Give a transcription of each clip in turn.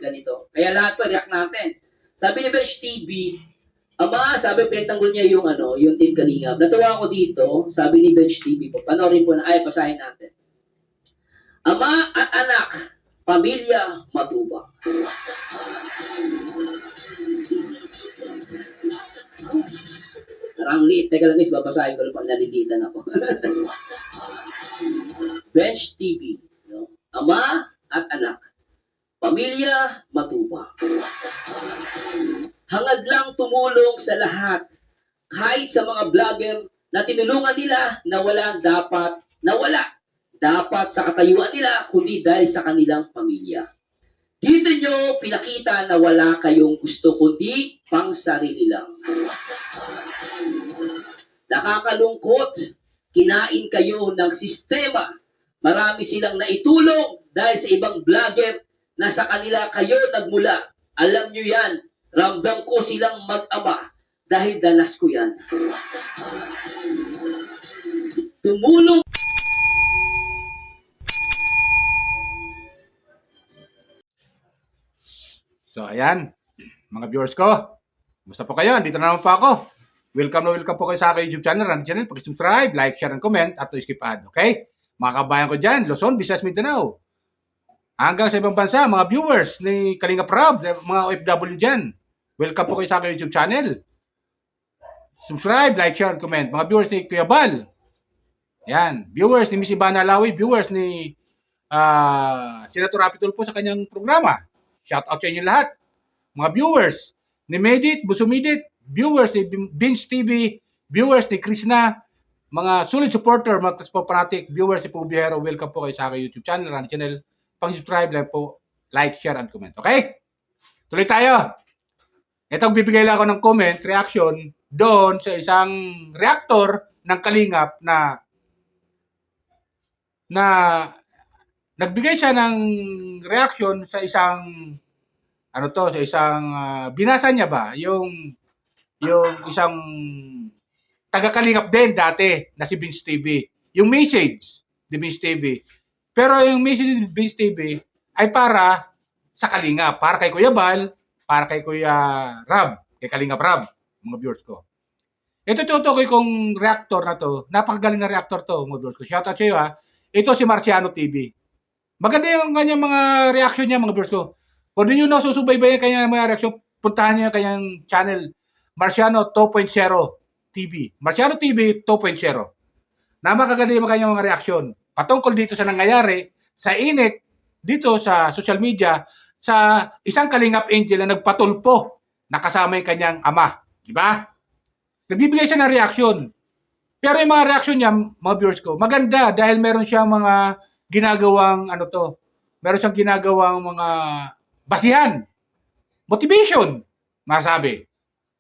ganito. Kaya lahat pa react natin. Sabi ni Bench TV, Ama, sabi pinagtanggol niya yung yung Team Kalingap. Natuwa ako dito, sabi ni Bench TV po. Panoorin po na, basahin natin. Ama at anak, pamilya matubang. Parang liit. Teka lang guys, babasahin ko lang pag nalilitan ako. Bench TV. No? Ama at anak, pamilya matubang. Hangad lang tumulong sa lahat. Kahit sa mga vlogger na tinulungan nila na wala dapat nawala. Dapat sa katayuan nila, kundi dahil sa kanilang pamilya. Dito nyo pinakita na wala kayong gusto, kundi pang sarili lang. Nakakalungkot, kinain kayo ng sistema. Marami silang naitulong dahil sa ibang vlogger na sa kanila kayo nagmula. Alam nyo yan, ramdam ko silang mag-ama dahil danas ko yan. Tumulong. So, ayan. Mga viewers ko. Kumusta po kayo? Dito na naman po ako. Welcome na welcome po kayo sa aking YouTube channel. Channel, pag-subscribe, like, share, and comment, at to skip ad. Okay? Mga kabayan ko dyan, Luzon, Visayas, Mindanao. Hanggang sa ibang bansa, mga viewers ni Kalingap Rob, mga OFW dyan. Welcome po kayo sa aking YouTube channel. Subscribe, like, share, and comment. Mga viewers ni Kuya Bal. Yan. Viewers ni Miss Ivana Alawi. Viewers ni Senator Rapi Tulfo sa kanyang programa. Shout out sa inyo lahat. Mga viewers ni Medit, Busumidit, viewers ni Vince TV, viewers ni Krishna, mga solid supporter, mga Fanatic, viewers ni Pubiero, welcome po kayo sa aking YouTube channel, pang-subscribe lang po, like, share, and comment. Okay? Tuloy tayo. Ito, bibigay lang ako ng comment, reaction, doon sa isang reactor ng Kalingap na nagbigay siya ng reaction sa isang binasa niya ba yung isang taga-Kalingap din dati na si Vince TV. Yung message ni Vince TV. Pero yung message ni Vince TV ay para sa Kalingap, para kay Kuya Bal, para kay Kuya Rab, kay Kalingap Rab, mga viewers ko. Ito tutukoy kong reactor na to, napakagaling na reactor to, mga viewers ko. Shoutout sa iyo ha. Ito si Marciano TV. Maganda yung kanyang mga reaction niya, mga viewers ko. Kung hindi nyo nasusubaybayan kanyang mga reaction, puntahan niyo kanyang channel, Marciano 2.0 TV. Marciano TV 2.0. Napakaganda yung kanyang mga reaction. Patungkol dito sa nangyayari, sa init, dito sa social media, sa isang Kalingap Angel na nagpatulpo, nakasama yung kanyang ama. Diba? Nagbibigay siya ng reaction. Pero yung mga reaction niya, mga viewers ko, maganda dahil meron siyang mga ginagawang meron siyang ginagawang mga basihan, motivation, masabi.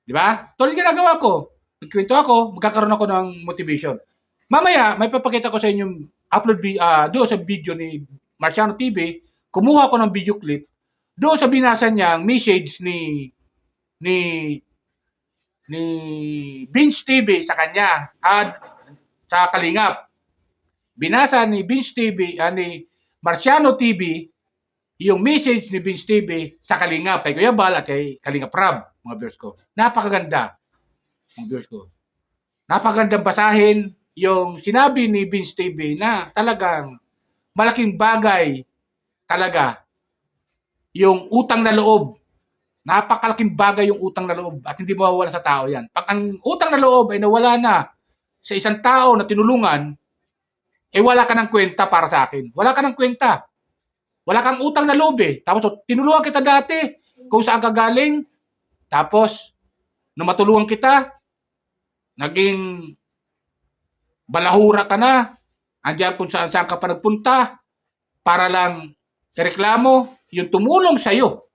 Di ba? Tulad ginagawa ko. Nagkwento ako, magkakaroon ako ng motivation. Mamaya, may papakita ko sa inyong upload doon sa video ni Marciano TV. Kumuha ko ng video clip. Doon sa binasa niyang message ni Vince TV sa kanya sa Kalingap. Binasa ni Vince TV, ni Marciano TV, yung message ni Vince TV sa Kalingap, kay Kuya Bal at kay Kalingap Rab, mga viewers ko. Napakaganda, mga viewers ko. Napakagandang basahin yung sinabi ni Vince TV na talagang malaking bagay talaga yung utang na loob. Napakalaking bagay yung utang na loob at hindi mawawala sa tao yan. Pag ang utang na loob ay nawala na sa isang tao na tinulungan, wala ka ng kwenta para sa akin. Wala ka ng kwenta. Wala kang utang na loob eh. Tapos tinulungan kita dati kung saan ka galing. Tapos, nung matulungan kita, naging balahura ka na. Andiyan kung saan ka pa nagpunta para lang reklamo yung tumulong sa'yo.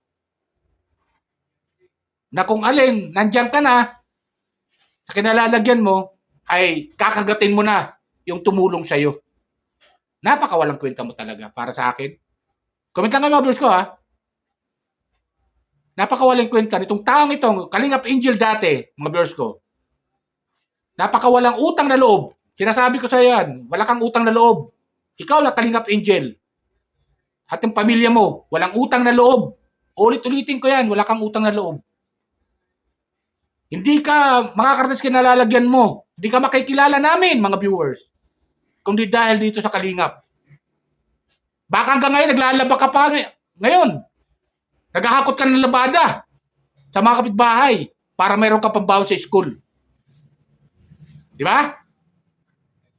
Na kung alin, nandiyan ka na, sa kinalalagyan mo, ay kakagatin mo na yung tumulong sa'yo. Napakawalang kwenta mo talaga para sa akin. Comment lang kayo mga viewers ko ha. Napakawalang kwenta nitong taong itong Kalingap Angel dati, mga viewers ko. Napakawalang utang na loob. Sinasabi ko sa yan, wala kang utang na loob. Ikaw lang Kalingap Angel. At yung pamilya mo, walang utang na loob. Ulit-ulitin ko yan, wala kang utang na loob. Hindi ka makakarating sa kinalalagyan mo. Hindi ka makikilala namin, mga viewers. Kung di dahil dito sa Kalingap. Baka hanggang ngayon, naglalaba ka pa ngayon. Naghahakot ka ng labada sa mga kapitbahay para mayroon ka pambaon sa school. Di ba?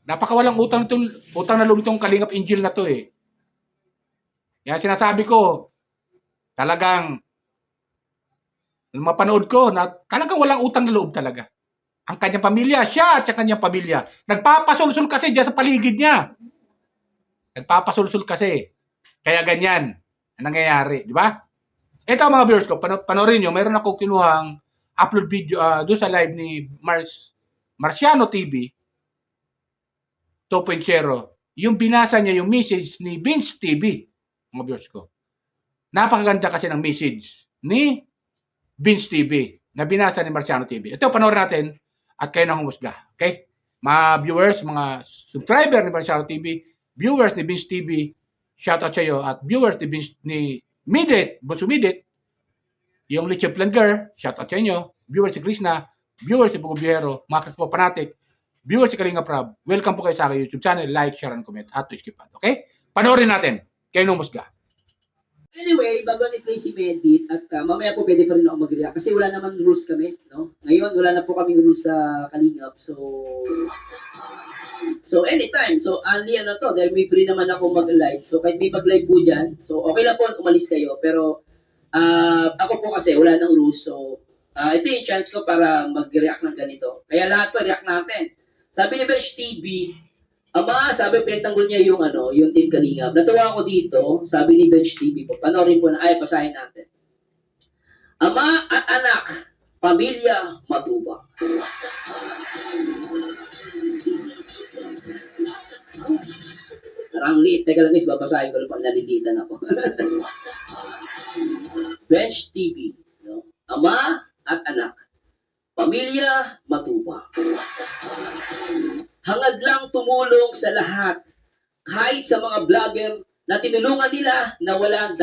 Napakawalang utang na loob itong Kalingap Angel na to eh. Yan sinasabi ko, talagang nung mapanood ko, na talagang walang utang na loob talaga. Ang kanyang pamilya, siya at sa kanyang pamilya. Nagpapasulsul kasi dyan sa paligid niya. Nagpapasulsul kasi. Kaya ganyan ang nangyayari. Di ba? Ito mga viewers ko, panoorin nyo, mayroon ako kinuhang upload video doon sa live ni Marciano TV 2.0. Yung binasa niya yung message ni Vince TV, mga viewers ko. Napakaganda kasi ng message ni Vince TV na binasa ni Marciano TV. Ito, panoorin natin at kayo nang humusga. Okay? Mga viewers, mga subscriber ni Marciano TV, viewers ni Vince TV, shout out sa iyo, at viewers ni Midit, Bunso Midit, yung Leche Planger, shout out sa inyo, viewers si Krishna, viewers si Bugobiero, mga Krispo Fanatic, viewers si Kalingap Rab, welcome po kayo sa aking YouTube channel, like, share, and comment, at to skip ad. Okay? Panoorin natin. Kayo nung musga. Anyway, bago ni-play si Medit, at mamaya po pwede pa rin ako mag-react kasi wala naman rules kami, no? Ngayon, wala na po kaming rules sa Kalingap, so anytime. So, only ano to, dahil may free naman ako mag-live. So, kahit may mag-live po dyan, so okay lang po umalis kayo. Pero, ako po kasi, wala nang rules. So, ito yung chance ko para mag-react ng ganito. Kaya lahat po, react natin. Sabi ni Bench TV, sabi, pinagtanggol niya yung, yung Team Kalingap. Natuwa ako dito, sabi ni Bench TV po, panoorin po na, pasahin natin. Ama at anak, pamilya, matubang. Parang liit. Teka lang guys, babasahin ko lang pag nalilitan ako. Bench TV. No? Ama at anak. Pamilya, matubang. Hangad lang tumulong sa lahat. Kahit sa mga vlogger na tinulungan nila na wala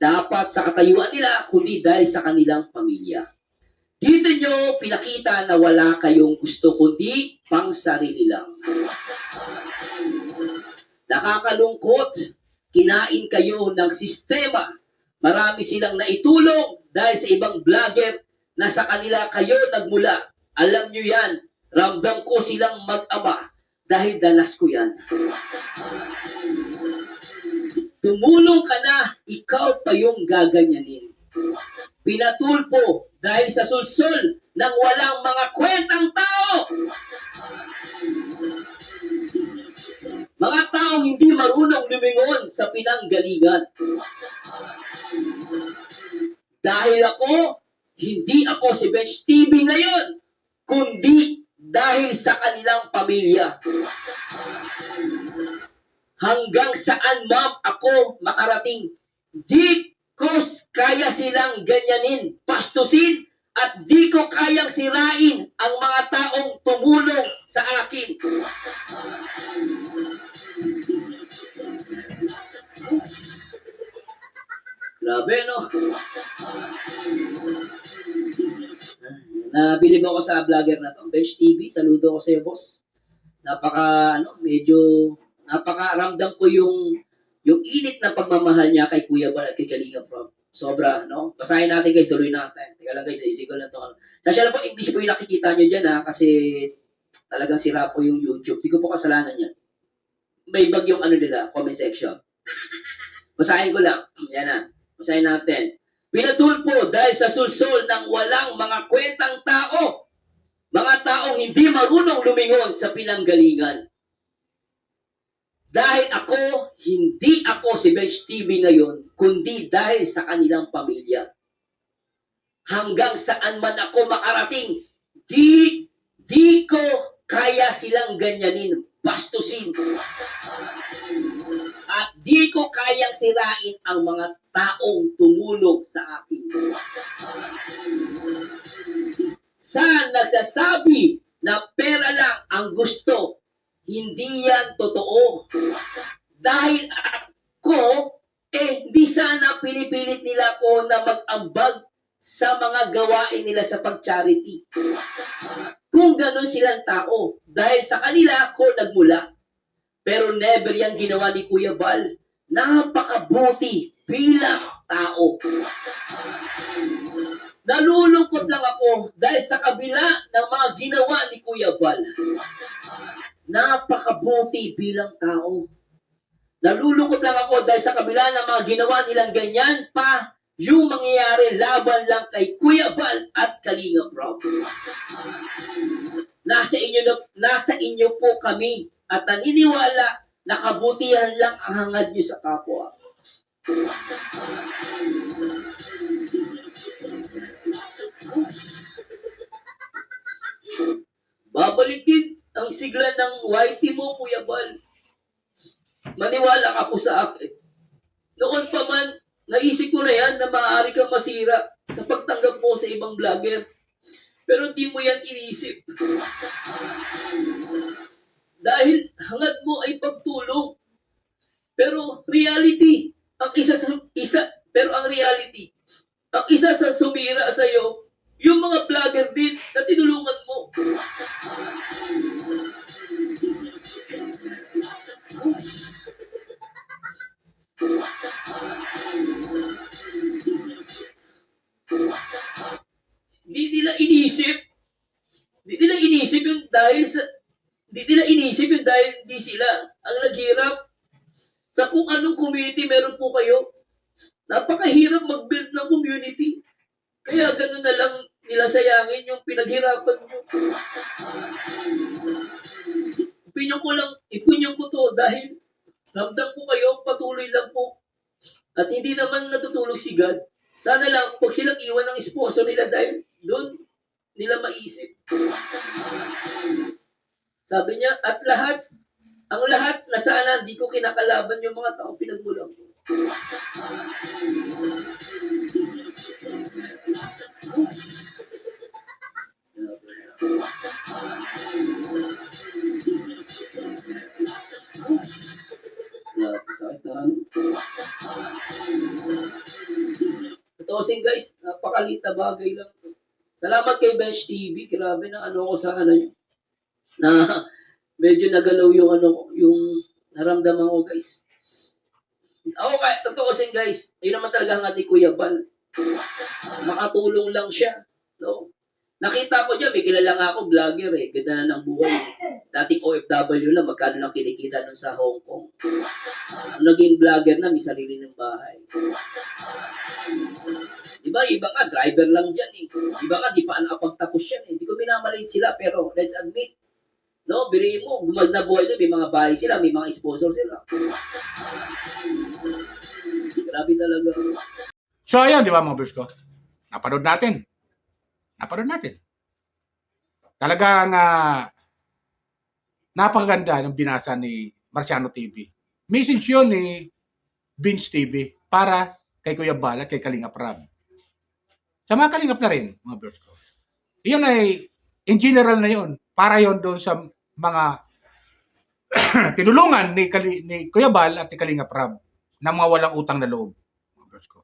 dapat sa katayuan nila, kundi dahil sa kanilang pamilya. Dito nyo pinakita na wala kayong gusto kundi pang sarili lang. Nakakalungkot, kinain kayo ng sistema. Marami silang naitulong dahil sa ibang vlogger na sa kanila kayo nagmula. Alam nyo yan, ramdam ko silang mag-ama dahil danas ko yan. Tumulong ka na, ikaw pa yung gaganyanin. Pinatulpo dahil sa sulsul ng walang mga kwentang tao. Mga taong hindi marunong lumingon sa pinanggalingan. Dahil hindi ako si Bench TV ngayon, kundi dahil sa kanilang pamilya. Hanggang saan, ma'am, ako makarating? Di ko kaya silang ganyanin, pastusin, at di ko kayang sirain ang mga taong tumulong sa akin. Grabe, no? Nabilib ako sa vlogger na to, Bench TV. Saludo ko sa iyo, boss. Napakaramdam ko yung init na pagmamahal niya kay Kuya Bal at kay Kalingap Rob. Sobra, no? Basahin natin guys, tuloy natin. Teka lang guys, isigol na to. Kasi lang po, English po yung nakikita nyo dyan ha, kasi talagang sira po yung YouTube. Di ko po kasalanan yan. May bag yung comment section. Basahin ko lang. Yan na. Basahin natin. Pinatulpo dahil sa sulsol ng walang mga kwentang tao. Mga taong hindi marunong lumingon sa pinanggalingan. Dahil hindi ako si Bench TV ngayon, kundi dahil sa kanilang pamilya. Hanggang saan man ako makarating, di ko kaya silang ganyanin, bastusin. At di ko kayang sirain ang mga taong tumulong sa akin. Sa nagsasabi na pera lang ang gusto, hindi yan totoo. Dahil ako, di sana pinipilit nila ko na mag-ambag sa mga gawain nila sa pag-charity. Kung ganun silang tao, dahil sa kanila ako nagmula. Pero never yan ginawa ni Kuya Bal. Napakabuti bilang tao. Nalulungkot lang ako dahil sa kabila ng mga ginawa ni Kuya Bal. Napakabuti bilang tao. Nalulungkot lang ako dahil sa kabila ng mga ginawa nilang ganyan pa yung mangyayari laban lang kay Kuya Bal at Kalingap Rob. Nasa inyo po kami at naniniwala na kabutihan lang ang hangad nyo sa kapwa. Babalik din ang sigla ng YT mo, Kuya Bal. Maniwala ka po sa akin. Noon pa man, naisip ko na yan na maaari kang masira sa pagtanggap mo sa ibang vlogger. Pero di mo yan inisip. Dahil hangad mo ay pagtulong. Pero reality, ang isa sa sumira sa iyo, yung mga vlogger din na tinulungan mo. Di nila inisip yung dahil di sila ang naghirap sa kung anong community meron po kayo. Napakahirap mag-build ng community. Kaya gano'n na lang nila sayangin yung pinaghirapan nyo. Opinion ko to dahil ramdam ko kayo, patuloy lang po. At hindi naman natutulog si God. Sana lang, pag silang iwan ng sponsor nila dahil doon nila maisip. Sabi niya, ang lahat na sana hindi ko kinakalaban yung mga taong pinagmulan ko. Sakit na ano. Tosin guys, napakalita bagay lang. Salamat kay Bench TV. Grabe na ano ko sa yun. Na medyo nagalaw yung naramdaman ko guys. Ako kaya, totoosin guys, yun naman talaga nga ni Kuya Bal. Makatulong lang siya. No? Nakita ko dyan, may kilala nga ako, vlogger eh. Ganda na ng buhay. Dating OFW lang, magkano lang kinikita nun sa Hong Kong. Naging vlogger na, may sarili ng bahay. Diba, iba nga, driver lang dyan eh. Iba nga, di pa nakapagtapos yan eh. Hindi ko minamalit sila, pero let's admit, no, biriin mo, gumag na buhay doon, may mga bahay sila, may mga sponsor sila. Grabe talaga. So, ayun, di ba mga boys ko? Napanood natin. Talagang napakaganda ng binasa ni Marciano TV. Message yun ni Vince TV para kay Kuya Bal at kay Kalingap Rob. Sa mga Kalingap na rin, mga boys ko. Iyon ay, in general na yun, para yon doon sa mga tinulungan ni Kuya Bal at ni Kalingap Rob na mga walang utang na loob. Mga boys ko.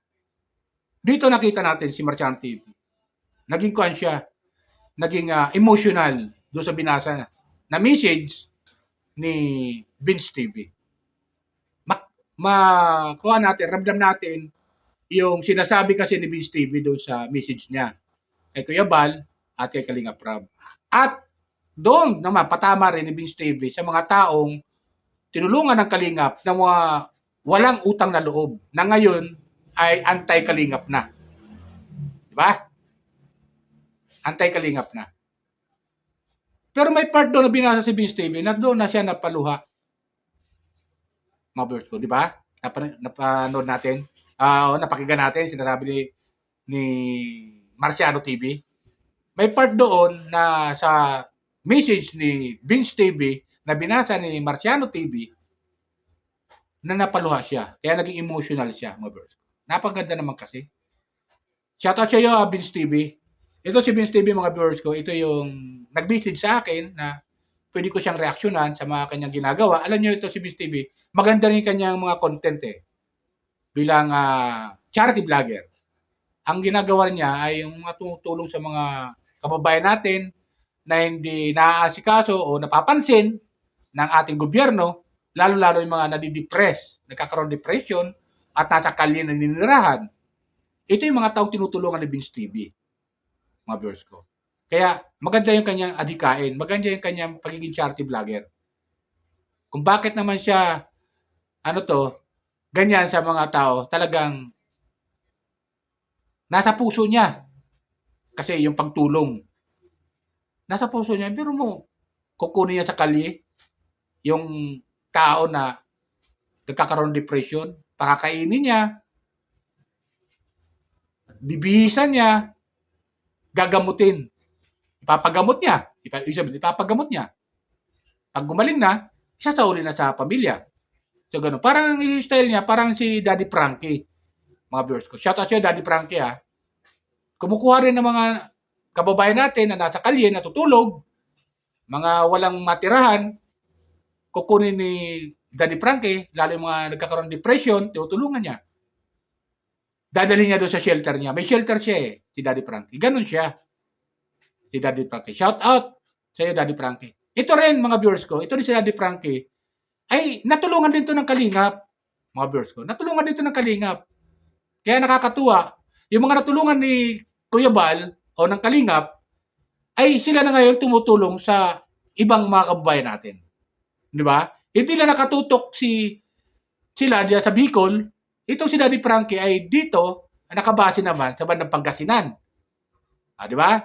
Dito nakita natin si Marciano TV. Naging kuan siya, naging emotional doon sa binasa na message ni Vince TV. Kuha natin, ramdam natin yung sinasabi kasi ni Vince TV doon sa message niya kay Kuya Bal at kay Kalingap Rob. At doon naman, patama rin ni Vince TV sa mga taong tinulungan ng Kalingap na mga walang utang na loob na ngayon ay anti-Kalingap na. Diba? Anti-Kalingap na. Pero may part doon na binasa si Vince TV na doon na siya napaluha. Mga ko, di ba? Napanood natin. Napakinggan natin, sinasabi ni Marciano TV. May part doon na sa message ni Vince TV na binasa ni Marciano TV na napaluha siya. Kaya naging emotional siya, mga viewers. Napaganda naman kasi. Shoutout sa iyo, Vince TV. Ito si Vince TV, mga viewers ko. Ito yung nag-message sa akin na pwede ko siyang reaksyonan sa mga kanyang ginagawa. Alam niyo ito si Vince TV, maganda rin kanyang mga content eh. bilang charity vlogger. Ang ginagawa niya ay yung mga tumutulong sa mga kababayan natin na hindi naaasikaso o napapansin ng ating gobyerno, lalo-lalo yung mga nadidepress, nagkakaroon depression at nasa kalye na ninirahan. Ito yung mga taong tinutulungan ni Vince TV, mga viewers ko. Kaya maganda yung kanyang adhikain, maganda yung kanyang pagiging charity vlogger. Kung bakit naman siya, ganyan sa mga tao, talagang nasa puso niya. Kasi yung pagtulong, nasa puso niya. Pero mo, kukunin niya sa kalye, yung tao na nagkakaroon ng depression, pakakainin niya, bibihisan niya, gagamutin. Ipapagamot niya. Ipapagamot niya. Pag gumaling na, isasauli na sa pamilya. So, ganun. Parang yung style niya, parang si Daddy Frankie. Mga viewers ko. Shout out siya, Daddy Frankie, ha. Kumukuha rin ng mga kababayan natin na nasa kalye, natutulog, mga walang matirahan, kukunin ni Daddy Frankie, lalo yung mga nagkakaroon ng depression, tinutulungan niya. Dadalhin niya doon sa shelter niya. May shelter siya si Daddy Frankie. Ganun siya. Si Daddy Frankie. Shout out sa iyo, Daddy Frankie. Ito rin, mga viewers ko, ito rin si Daddy Frankie, ay natulungan din to ng Kalingap. Mga viewers ko, natulungan din to ng Kalingap. Kaya nakakatuwa, yung mga natulungan ni Kuya Bal o ng Kalingap, ay sila na ngayon tumutulong sa ibang mga kababayan natin. Di ba? Hindi lang nakatutok sila diyan sa Bicol. Itong si Daddy Frankie ay dito, nakabase naman sa bandang Pangasinan. Di ba?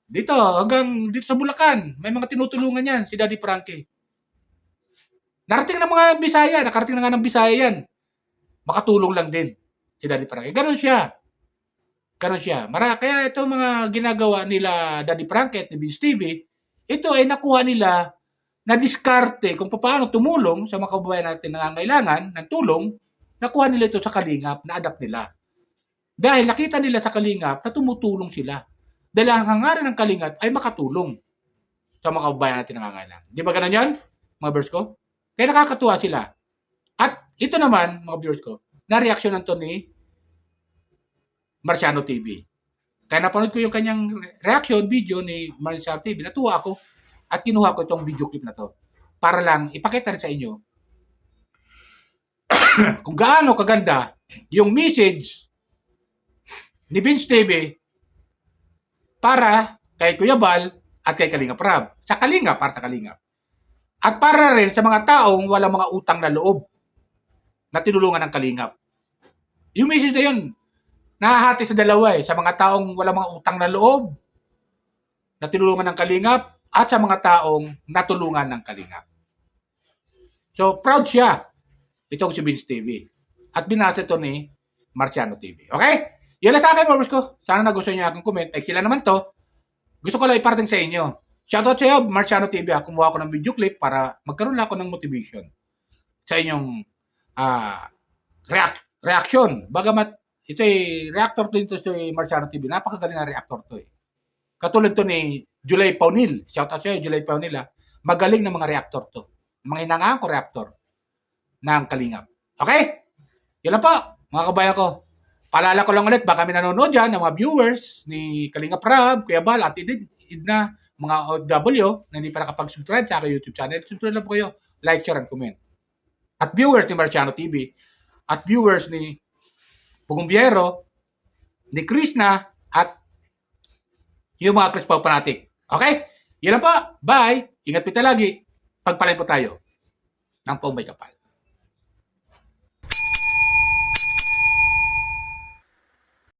Dito, hanggang dito sa Bulacan, may mga tinutulungan yan, si Daddy Frankie. Nakarating ng mga Bisaya, nakarating na nga ng Bisaya yan. Makatulong lang din si Daddy Frankie. Ganon siya. Kaya ito mga ginagawa nila Daddy Frankie at ni Vince TV, ito ay nakuha nila na diskarte kung paano tumulong sa mga kababayan natin na nangangailangan ng tulong, nakuha nila ito sa Kalingap, na-adapt nila. Dahil nakita nila sa Kalingap na tumutulong sila. Dahil ang hangarin ng Kalingap ay makatulong sa mga kababayan natin na nangangailangan. Di ba ganun yan, mga viewers ko? Kaya nakakatuwa sila. At ito naman, mga viewers ko, na-reaksyonan to ni Marciano TV. Kaya napanood ko yung kanyang reaction video ni Marciano TV. Natuwa ako at kinuha ko itong video clip na to para lang ipakita rin sa inyo kung gaano kaganda yung message ni Vince TV para kay Kuya Bal at kay Kalingap Rab. Sa Kalingap, para sa Kalingap. At para rin sa mga taong walang mga utang na loob na tinulungan ng Kalingap. Yung message na yun, nahahati sa dalawa sa mga taong walang mga utang na loob na tinulungan ng Kalingap at sa mga taong natulungan ng Kalingap. So, proud siya. Itong si Vince TV. At binasa ito ni Marciano TV. Okay? Yan lang sa akin, viewers ko. Sana nagustuhan niyo akong comment. Ay, sila naman to. Gusto ko lang iparating sa inyo. Shoutout sa iyo, Marciano TV. Kumuha ko ng video clip para magkaroon lang ako ng motivation sa inyong reaction. Bagamat ito ay reactor din to si Marciano TV. Napakagaling na reactor to Katulad to ni July Paunil. Shoutout sa iyo, July Paunil. Magaling na mga reactor to. Mga hinangaan ko reactor ng Kalingap. Okay? Yan lang po, mga kabayan ko. Paalala ko lang ulit, baka may nanonood dyan ng mga viewers ni Kalingap Rab, Kuya Bal, at Idna, mga OFW na hindi pa nakapag-subscribe sa aking YouTube channel. Subscribe lang po kayo. Like, share, and comment. At viewers ni Marciano TV, at viewers ni Pugumbiero, ni Krishna, at yung mga Chris Pau Fanatic. Okay? Yan lang po. Bye! Ingat po lagi. Pagpalain po tayo ng Paumbay Kapal.